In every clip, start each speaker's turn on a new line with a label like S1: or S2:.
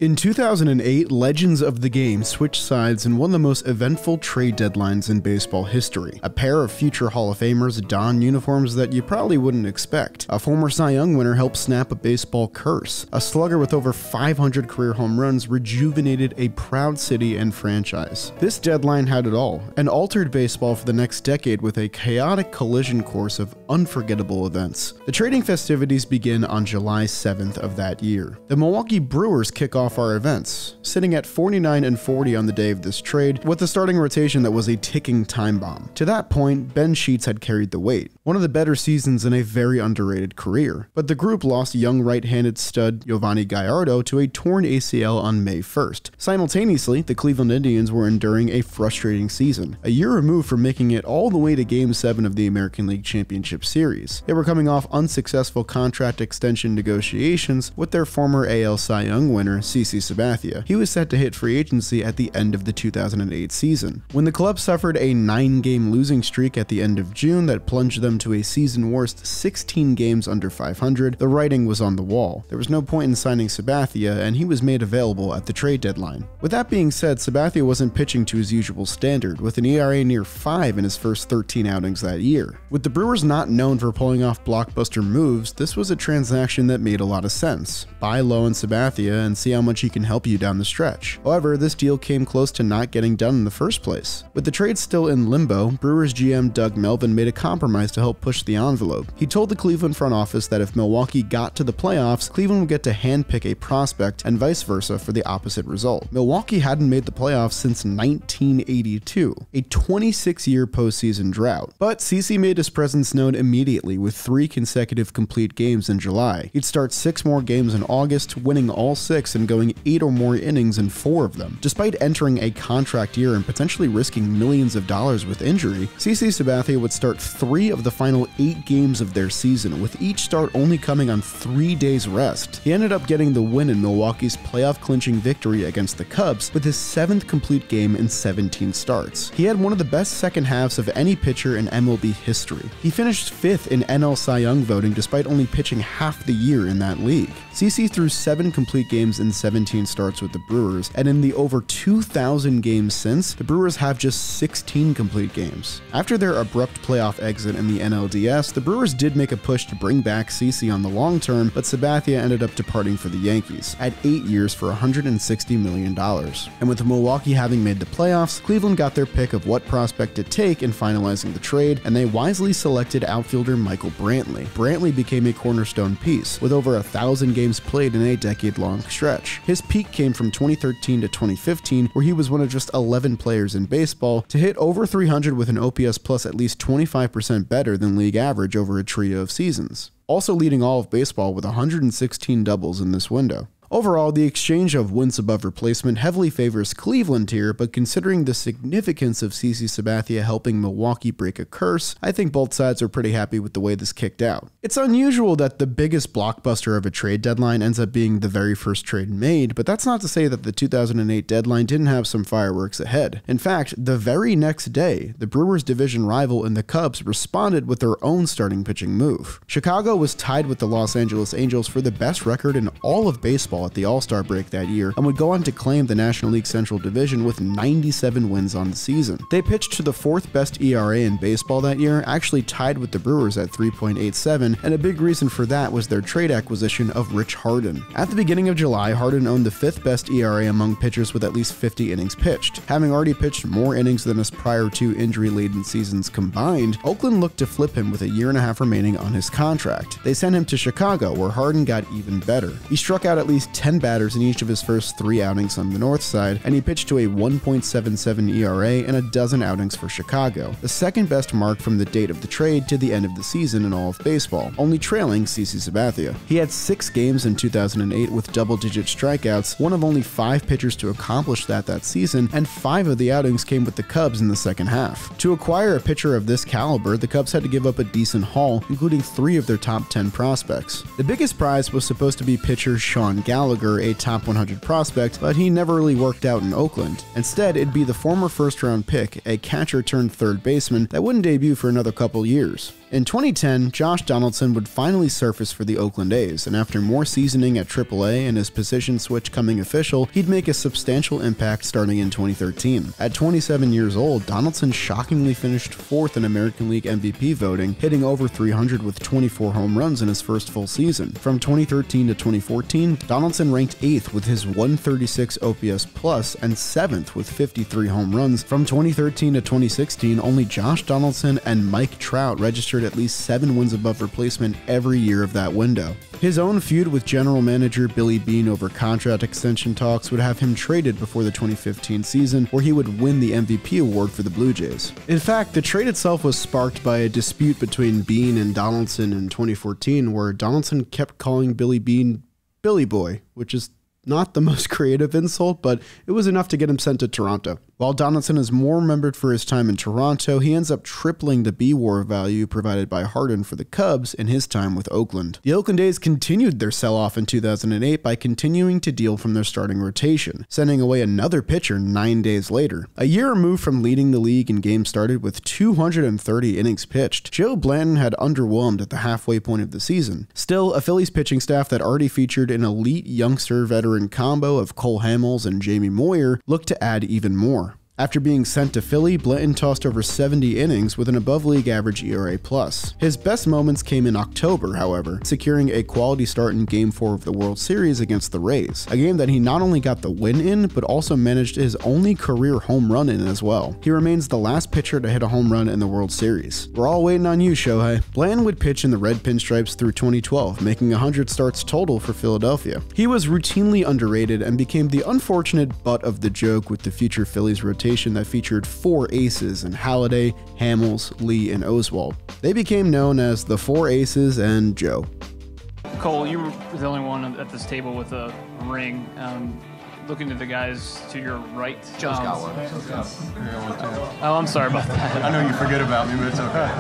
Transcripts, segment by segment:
S1: In 2008, legends of the game switched sides in one of the most eventful trade deadlines in baseball history. A pair of future Hall of Famers donned uniforms that you probably wouldn't expect. A former Cy Young winner helped snap a baseball curse. A slugger with over 500 career home runs rejuvenated a proud city and franchise. This deadline had it all, and altered baseball for the next decade with a chaotic collision course of unforgettable events. The trading festivities begin on July 7th of that year. The Milwaukee Brewers kick off our events, sitting at 49-40 on the day of this trade, with a starting rotation that was a ticking time bomb. To that point, Ben Sheets had carried the weight, one of the better seasons in a very underrated career, but the group lost young right-handed stud Yovani Gallardo to a torn ACL on May 1st. Simultaneously, the Cleveland Indians were enduring a frustrating season, a year removed from making it all the way to Game 7 of the American League Championship Series. They were coming off unsuccessful contract extension negotiations with their former AL Cy Young winner, CC Sabathia. He was set to hit free agency at the end of the 2008 season. When the club suffered a 9-game losing streak at the end of June that plunged them to a season worst 16 games under 500, the writing was on the wall. There was no point in signing Sabathia, and he was made available at the trade deadline. With that being said, Sabathia wasn't pitching to his usual standard, with an ERA near 5 in his first 13 outings that year. With the Brewers not known for pulling off blockbuster moves, this was a transaction that made a lot of sense. Buy low on Sabathia and see how much he can help you down the stretch. However, this deal came close to not getting done in the first place. With the trade still in limbo, Brewers GM Doug Melvin made a compromise to help push the envelope. He told the Cleveland front office that if Milwaukee got to the playoffs, Cleveland would get to handpick a prospect and vice versa for the opposite result. Milwaukee hadn't made the playoffs since 1982, a 26-year postseason drought. But CC made his presence known immediately with 3 consecutive complete games in July. He'd start 6 more games in August, winning all 6 and going 8 or more innings in 4 of them. Despite entering a contract year and potentially risking millions of dollars with injury, CC Sabathia would start 3 of the final 8 games of their season, with each start only coming on 3 days rest. He ended up getting the win in Milwaukee's playoff-clinching victory against the Cubs with his 7th complete game in 17 starts. He had one of the best second halves of any pitcher in MLB history. He finished 5th in NL Cy Young voting despite only pitching half the year in that league. CC threw 7 complete games in 17 starts with the Brewers, and in the over 2,000 games since, the Brewers have just 16 complete games. After their abrupt playoff exit in the NLDS, the Brewers did make a push to bring back CC on the long term, but Sabathia ended up departing for the Yankees at 8 years for $160 million. And with Milwaukee having made the playoffs, Cleveland got their pick of what prospect to take in finalizing the trade, and they wisely selected outfielder Michael Brantley. Brantley became a cornerstone piece, with over 1,000 games played in a decade-long stretch. His peak came from 2013 to 2015, where he was one of just 11 players in baseball to hit over 300 with an OPS plus at least 25% better than league average over a trio of seasons. Also leading all of baseball with 116 doubles in this window. Overall, the exchange of wins above replacement heavily favors Cleveland here, but considering the significance of CC Sabathia helping Milwaukee break a curse, I think both sides are pretty happy with the way this kicked out. It's unusual that the biggest blockbuster of a trade deadline ends up being the very first trade made, but that's not to say that the 2008 deadline didn't have some fireworks ahead. In fact, the very next day, the Brewers' division rival and the Cubs responded with their own starting pitching move. Chicago was tied with the Los Angeles Angels for the best record in all of baseball at the All-Star break that year, and would go on to claim the National League Central Division with 97 wins on the season. They pitched to the 4th best ERA in baseball that year, actually tied with the Brewers at 3.87, and a big reason for that was their trade acquisition of Rich Harden. At the beginning of July, Harden owned the 5th best ERA among pitchers with at least 50 innings pitched. Having already pitched more innings than his prior 2 injury-laden seasons combined, Oakland looked to flip him with a year and a half remaining on his contract. They sent him to Chicago, where Harden got even better. He struck out at least 10 batters in each of his first 3 outings on the north side, and he pitched to a 1.77 ERA in a dozen outings for Chicago, the 2nd best mark from the date of the trade to the end of the season in all of baseball, only trailing CC Sabathia. He had 6 games in 2008 with double-digit strikeouts, one of only 5 pitchers to accomplish that season, and 5 of the outings came with the Cubs in the second half. To acquire a pitcher of this caliber, the Cubs had to give up a decent haul, including 3 of their top 10 prospects. The biggest prize was supposed to be pitcher Sean Gallagher, a top 100 prospect, but he never really worked out in Oakland. Instead, it'd be the former first-round pick, a catcher turned third baseman that wouldn't debut for another couple years. In 2010, Josh Donaldson would finally surface for the Oakland A's, and after more seasoning at AAA and his position switch coming official, he'd make a substantial impact starting in 2013. At 27 years old, Donaldson shockingly finished 4th in American League MVP voting, hitting over 300 with 24 home runs in his first full season. From 2013 to 2014, Donaldson ranked 8th with his 136 OPS plus and 7th with 53 home runs. From 2013 to 2016, only Josh Donaldson and Mike Trout registered at least 7 wins above replacement every year of that window. His own feud with general manager Billy Beane over contract extension talks would have him traded before the 2015 season, where he would win the MVP award for the Blue Jays. In fact, the trade itself was sparked by a dispute between Beane and Donaldson in 2014, where Donaldson kept calling Billy Beane Billy Boy, which is not the most creative insult, but it was enough to get him sent to Toronto. While Donaldson is more remembered for his time in Toronto, he ends up tripling the B-WAR value provided by Harden for the Cubs in his time with Oakland. The Oakland A's continued their sell-off in 2008 by continuing to deal from their starting rotation, sending away another pitcher 9 days later. A year removed from leading the league in games started with 230 innings pitched, Joe Blanton had underwhelmed at the halfway point of the season. Still, a Phillies pitching staff that already featured an elite youngster-veteran combo of Cole Hamels and Jamie Moyer looked to add even more. After being sent to Philly, Blanton tossed over 70 innings with an above-league average ERA+. His best moments came in October, however, securing a quality start in Game 4 of the World Series against the Rays, a game that he not only got the win in, but also managed his only career home run in as well. He remains the last pitcher to hit a home run in the World Series. We're all waiting on you, Shohei. Blanton would pitch in the red pinstripes through 2012, making 100 starts total for Philadelphia. He was routinely underrated and became the unfortunate butt of the joke with the future Phillies rotation that featured 4 aces in Halladay, Hamels, Lee, and Oswalt. They became known as the 4 Aces and Joe.
S2: Cole, you were the only one at this table with a ring. Looking at the guys to your right.
S3: Joe's got one.
S2: Oh, I'm sorry about that.
S3: I know you forget about me, but it's okay.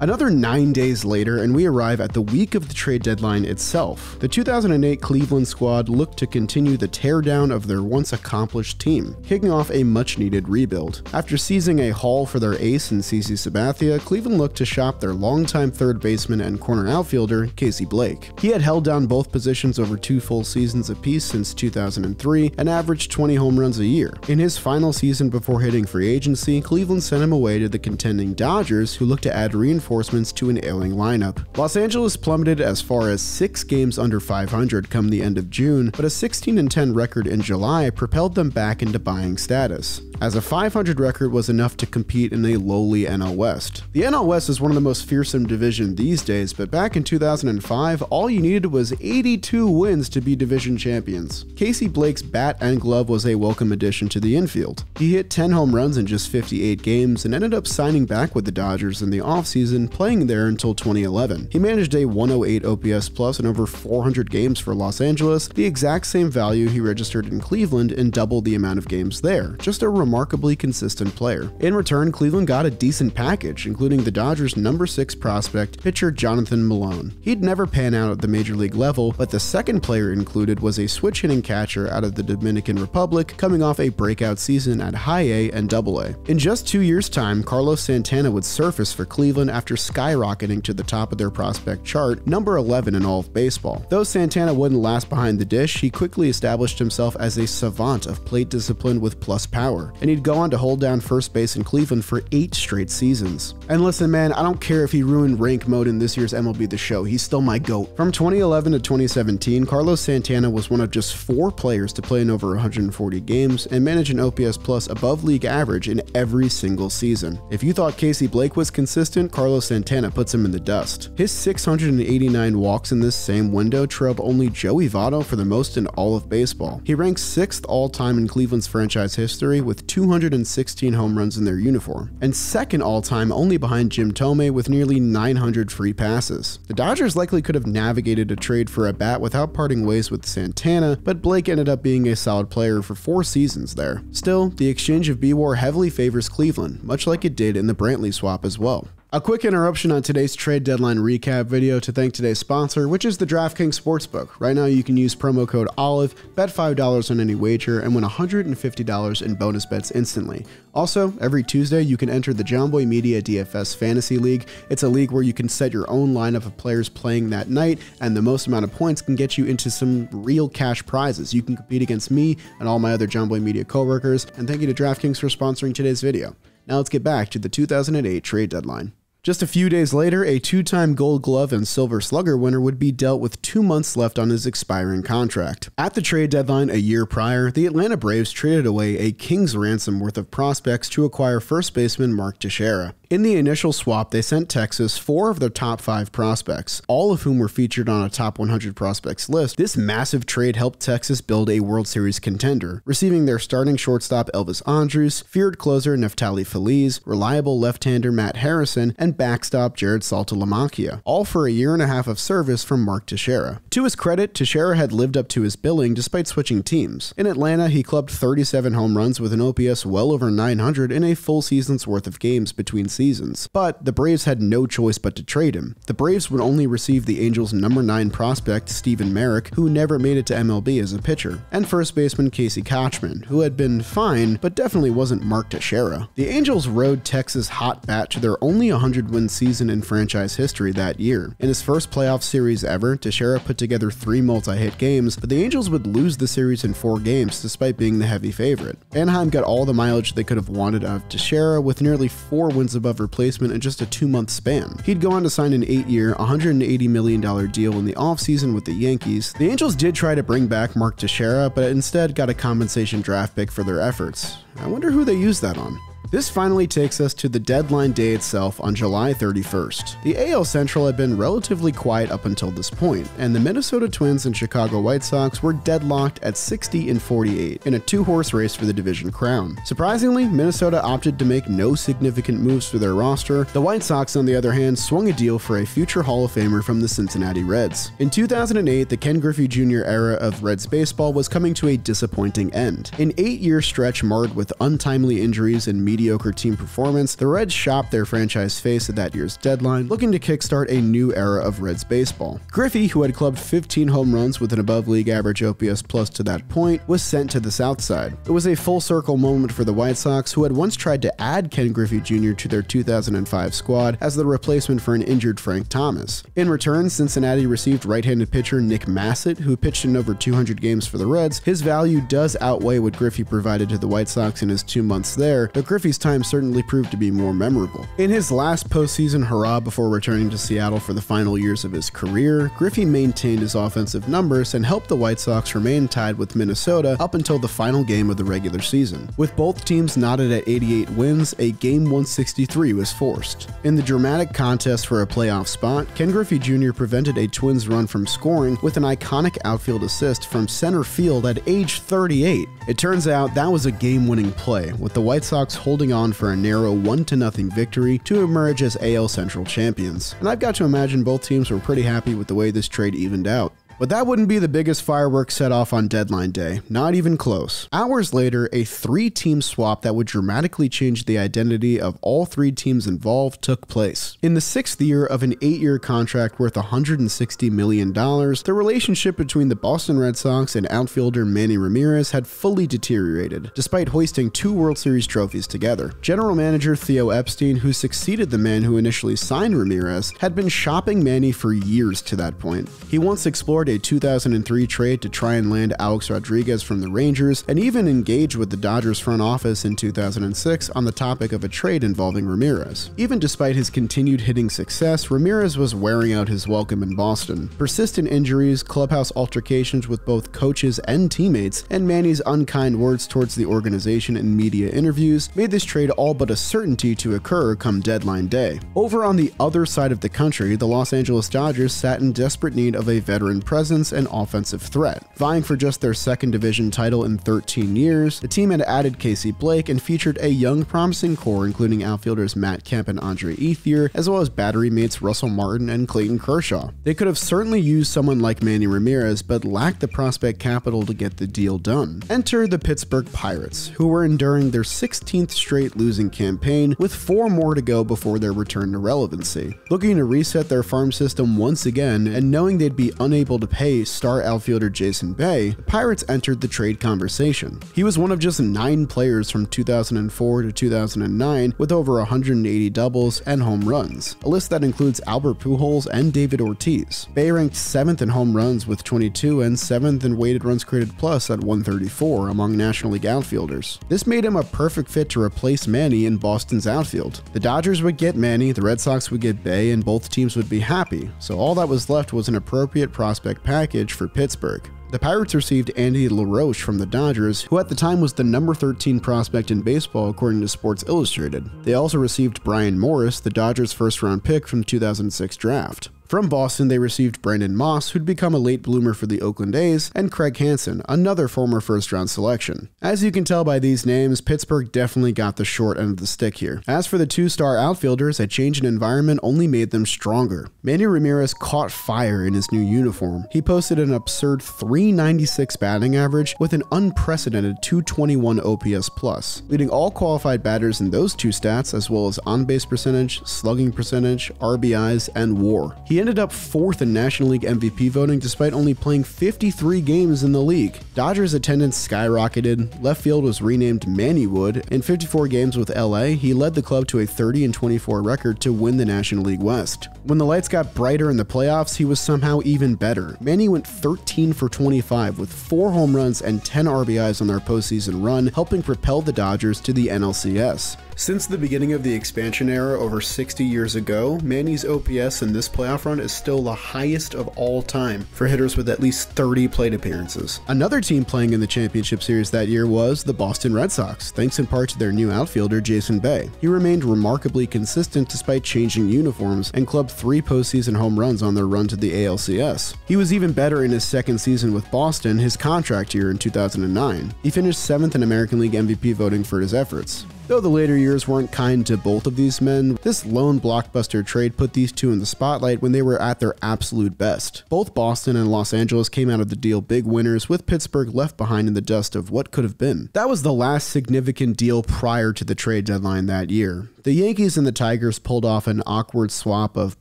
S1: Another 9 days later, and we arrive at the week of the trade deadline itself. The 2008 Cleveland squad looked to continue the teardown of their once accomplished team, kicking off a much-needed rebuild. After seizing a haul for their ace in CC Sabathia, Cleveland looked to shop their longtime third baseman and corner outfielder, Casey Blake. He had held down both positions over 2 full seasons apiece since 2003 and averaged 20 home runs a year. In his final season before hitting free agency, Cleveland sent him away to the contending Dodgers, who looked to add reinforcements to an ailing lineup. Los Angeles plummeted as far as 6 games under 500 come the end of June, but a 16-10 record in July propelled them back into buying status, as a 500 record was enough to compete in a lowly NL West. The NL West is one of the most fearsome divisions these days, but back in 2005, all you needed was 82 wins to be division champions. Casey Blake's bat and glove was a welcome addition to the infield. He hit 10 home runs in just 58 games and ended up signing back with the Dodgers in the offseason, playing there until 2011. He managed a 108 OPS plus in over 400 games for Los Angeles, the exact same value he registered in Cleveland and double the amount of games there. Just a remarkably consistent player. In return, Cleveland got a decent package, including the Dodgers' number 6 prospect, pitcher Jonathan Malone. He'd never pan out at the major league level, but the second player included was a switch-hitting catcher out of the Dominican Republic, coming off a breakout season at High A and Double A. In just 2 years' time, Carlos Santana would surface for Cleveland after skyrocketing to the top of their prospect chart, number 11 in all of baseball. Though Santana wouldn't last behind the dish, he quickly established himself as a savant of plate discipline with plus power, and he'd go on to hold down first base in Cleveland for 8 straight seasons. And listen, man, I don't care if he ruined rank mode in this year's MLB The Show, he's still my GOAT. From 2011 to 2017, Carlos Santana was one of just 4 players to play in over 140 games and manage an OPS plus above league average in every single season. If you thought Casey Blake was consistent, Carlos Santana puts him in the dust. His 689 walks in this same window trailed only Joey Votto for the most in all of baseball. He ranks 6th all-time in Cleveland's franchise history with 216 home runs in their uniform, and 2nd all-time only behind Jim Thome with nearly 900 free passes. The Dodgers likely could have navigated a trade for a bat without parting ways with Santana, but Blake ended up being a solid player for 4 seasons there. Still, the exchange of B-WAR heavily favors Cleveland, much like it did in the Brantley swap as well. A quick interruption on today's trade deadline recap video to thank today's sponsor, which is the DraftKings Sportsbook. Right now you can use promo code OLIVE, bet $5 on any wager, and win $150 in bonus bets instantly. Also, every Tuesday you can enter the John Boy Media DFS Fantasy League. It's a league where you can set your own lineup of players playing that night, and the most amount of points can get you into some real cash prizes. You can compete against me and all my other John Boy Media coworkers, and thank you to DraftKings for sponsoring today's video. Now let's get back to the 2008 trade deadline. Just a few days later, a two-time Gold Glove and Silver Slugger winner would be dealt with 2 months left on his expiring contract. At the trade deadline a year prior, the Atlanta Braves traded away a king's ransom worth of prospects to acquire first baseman Mark Teixeira. In the initial swap, they sent Texas 4 of their top 5 prospects, all of whom were featured on a top 100 prospects list. This massive trade helped Texas build a World Series contender, receiving their starting shortstop Elvis Andrus, feared closer Neftali Feliz, reliable left-hander Matt Harrison, and backstop Jared Saltalamacchia, all for a year and a half of service from Mark Teixeira. To his credit, Teixeira had lived up to his billing despite switching teams. In Atlanta, he clubbed 37 home runs with an OPS well over 900 in a full season's worth of games between seasons. But the Braves had no choice but to trade him. The Braves would only receive the Angels' number 9 prospect, Stephen Merrick, who never made it to MLB as a pitcher, and first baseman Casey Kotchman, who had been fine, but definitely wasn't Mark Teixeira. The Angels rode Texas' hot bat to their only 100-win season in franchise history that year. In his first playoff series ever, Teixeira put together 3 multi-hit games, but the Angels would lose the series in 4 games despite being the heavy favorite. Anaheim got all the mileage they could have wanted out of Teixeira, with nearly 4 wins above replacement in just a 2-month span. He'd go on to sign an 8-year, $180 million deal in the offseason with the Yankees. The Angels did try to bring back Mark Teixeira, but instead got a compensation draft pick for their efforts. I wonder who they used that on. This finally takes us to the deadline day itself on July 31st. The AL Central had been relatively quiet up until this point, and the Minnesota Twins and Chicago White Sox were deadlocked at 60 and 48 in a 2-horse race for the division crown. Surprisingly, Minnesota opted to make no significant moves for their roster. The White Sox, on the other hand, swung a deal for a future Hall of Famer from the Cincinnati Reds. In 2008, the Ken Griffey Jr. era of Reds baseball was coming to a disappointing end. An 8-year stretch marred with untimely injuries and mediocre team performance, the Reds shopped their franchise face at that year's deadline, looking to kickstart a new era of Reds baseball. Griffey, who had clubbed 15 home runs with an above-league average OPS plus to that point, was sent to the South Side. It was a full-circle moment for the White Sox, who had once tried to add Ken Griffey Jr. to their 2005 squad as the replacement for an injured Frank Thomas. In return, Cincinnati received right-handed pitcher Nick Massett, who pitched in over 200 games for the Reds. His value does outweigh what Griffey provided to the White Sox in his 2 months there, but Griffey's time certainly proved to be more memorable. In his last postseason hurrah before returning to Seattle for the final years of his career, Griffey maintained his offensive numbers and helped the White Sox remain tied with Minnesota up until the final game of the regular season. With both teams knotted at 88 wins, a Game 163 was forced. In the dramatic contest for a playoff spot, Ken Griffey Jr. prevented a Twins run from scoring with an iconic outfield assist from center field at age 38. It turns out that was a game-winning play, with the White Sox holding on for a narrow 1-0 victory to emerge as AL Central champions. And I've got to imagine both teams were pretty happy with the way this trade evened out. But that wouldn't be the biggest fireworks set off on deadline day, not even close. Hours later, a 3-team swap that would dramatically change the identity of all 3 teams involved took place. In the 6th year of an 8-year contract worth $160 million, the relationship between the Boston Red Sox and outfielder Manny Ramirez had fully deteriorated, despite hoisting 2 World Series trophies together. General manager Theo Epstein, who succeeded the man who initially signed Ramirez, had been shopping Manny for years to that point. He once explored a 2003 trade to try and land Alex Rodriguez from the Rangers, and even engaged with the Dodgers front office in 2006 on the topic of a trade involving Ramirez. Even despite his continued hitting success, Ramirez was wearing out his welcome in Boston. Persistent injuries, clubhouse altercations with both coaches and teammates, and Manny's unkind words towards the organization in media interviews made this trade all but a certainty to occur come deadline day. Over on the other side of the country, the Los Angeles Dodgers sat in desperate need of a veteran presence and offensive threat. Vying for just their second division title in 13 years, the team had added Casey Blake and featured a young promising core including outfielders Matt Kemp and Andre Ethier, as well as battery mates Russell Martin and Clayton Kershaw. They could have certainly used someone like Manny Ramirez, but lacked the prospect capital to get the deal done. Enter the Pittsburgh Pirates, who were enduring their 16th straight losing campaign, with 4 more to go before their return to relevancy. Looking to reset their farm system once again, and knowing they'd be unable to pay star outfielder Jason Bay, the Pirates entered the trade conversation. He was one of just 9 players from 2004 to 2009 with over 180 doubles and home runs, a list that includes Albert Pujols and David Ortiz. Bay ranked 7th in home runs with 22 and 7th in weighted runs created plus at 134 among National League outfielders. This made him a perfect fit to replace Manny in Boston's outfield. The Dodgers would get Manny, the Red Sox would get Bay, and both teams would be happy, so all that was left was an appropriate prospect package for Pittsburgh. The Pirates received Andy LaRoche from the Dodgers, who at the time was the number 13 prospect in baseball according to Sports Illustrated. They also received Brian Morris, the Dodgers' first-round pick from the 2006 draft. From Boston, they received Brandon Moss, who'd become a late bloomer for the Oakland A's, and Craig Hansen, another former first-round selection. As you can tell by these names, Pittsburgh definitely got the short end of the stick here. As for the 2-star outfielders, a change in environment only made them stronger. Manny Ramirez caught fire in his new uniform. He posted an absurd .396 batting average with an unprecedented .221 OPS+, leading all qualified batters in those 2 stats, as well as on-base percentage, slugging percentage, RBIs, and WAR. He ended up 4th in National League MVP voting despite only playing 53 games in the league. Dodgers attendance skyrocketed, left field was renamed Mannywood. In 54 games with LA, he led the club to a 30-24 record to win the National League West. When the lights got brighter in the playoffs, he was somehow even better. Manny went 13 for 25 with 4 home runs and 10 RBIs on their postseason run, helping propel the Dodgers to the NLCS. Since the beginning of the expansion era over 60 years ago, Manny's OPS in this playoff run is still the highest of all time for hitters with at least 30 plate appearances. Another team playing in the championship series that year was the Boston Red Sox, thanks in part to their new outfielder Jason Bay. He remained remarkably consistent despite changing uniforms and clubbed 3 postseason home runs on their run to the ALCS. He was even better in his second season with Boston, his contract year in 2009. He finished 7th in American League MVP voting for his efforts. Though the later years weren't kind to both of these men, this lone blockbuster trade put these two in the spotlight when they were at their absolute best. Both Boston and Los Angeles came out of the deal big winners, with Pittsburgh left behind in the dust of what could have been. That was the last significant deal prior to the trade deadline that year. The Yankees and the Tigers pulled off an awkward swap of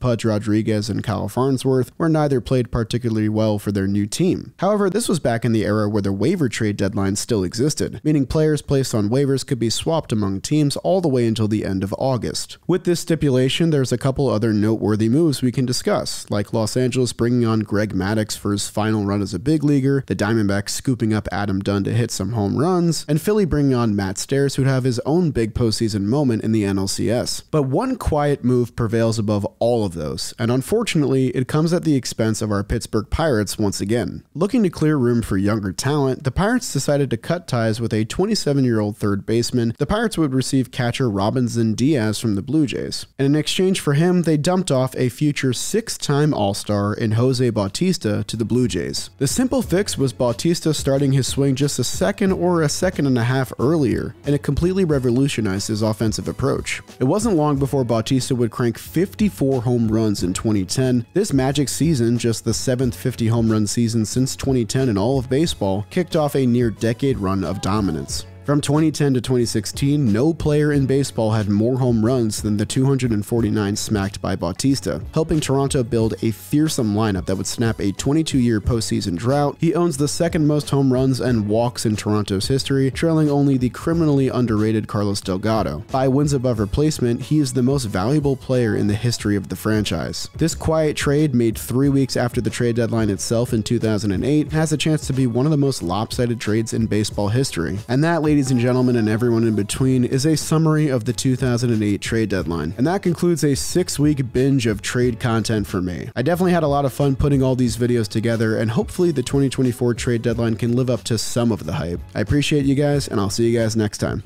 S1: Pudge Rodriguez and Kyle Farnsworth, where neither played particularly well for their new team. However, this was back in the era where the waiver trade deadline still existed, meaning players placed on waivers could be swapped among teams all the way until the end of August. With this stipulation, there's a couple other noteworthy moves we can discuss, like Los Angeles bringing on Greg Maddux for his final run as a big leaguer, the Diamondbacks scooping up Adam Dunn to hit some home runs, and Philly bringing on Matt Stairs, who'd have his own big postseason moment in the NLCS. But one quiet move prevails above all of those, and unfortunately, it comes at the expense of our Pittsburgh Pirates once again. Looking to clear room for younger talent, the Pirates decided to cut ties with a 27-year-old third baseman. The Pirates would receive catcher Robinson Diaz from the Blue Jays, and in exchange for him, they dumped off a future 6-time All-Star in Jose Bautista to the Blue Jays. The simple fix was Bautista starting his swing just a second or a second and a half earlier, and it completely revolutionized his offensive approach. It wasn't long before Bautista would crank 54 home runs in 2010. This magic season, just the 7th 50 home run season since 2010 in all of baseball, kicked off a near-decade run of dominance. From 2010 to 2016, no player in baseball had more home runs than the 249 smacked by Bautista, helping Toronto build a fearsome lineup that would snap a 22-year postseason drought. He owns the second most home runs and walks in Toronto's history, trailing only the criminally underrated Carlos Delgado. By wins above replacement, he is the most valuable player in the history of the franchise. This quiet trade, made 3 weeks after the trade deadline itself in 2008, has a chance to be one of the most lopsided trades in baseball history. And that, ladies and gentlemen, and everyone in between, is a summary of the 2008 trade deadline. And that concludes a 6-week binge of trade content for me. I definitely had a lot of fun putting all these videos together, and hopefully the 2024 trade deadline can live up to some of the hype. I appreciate you guys, and I'll see you guys next time.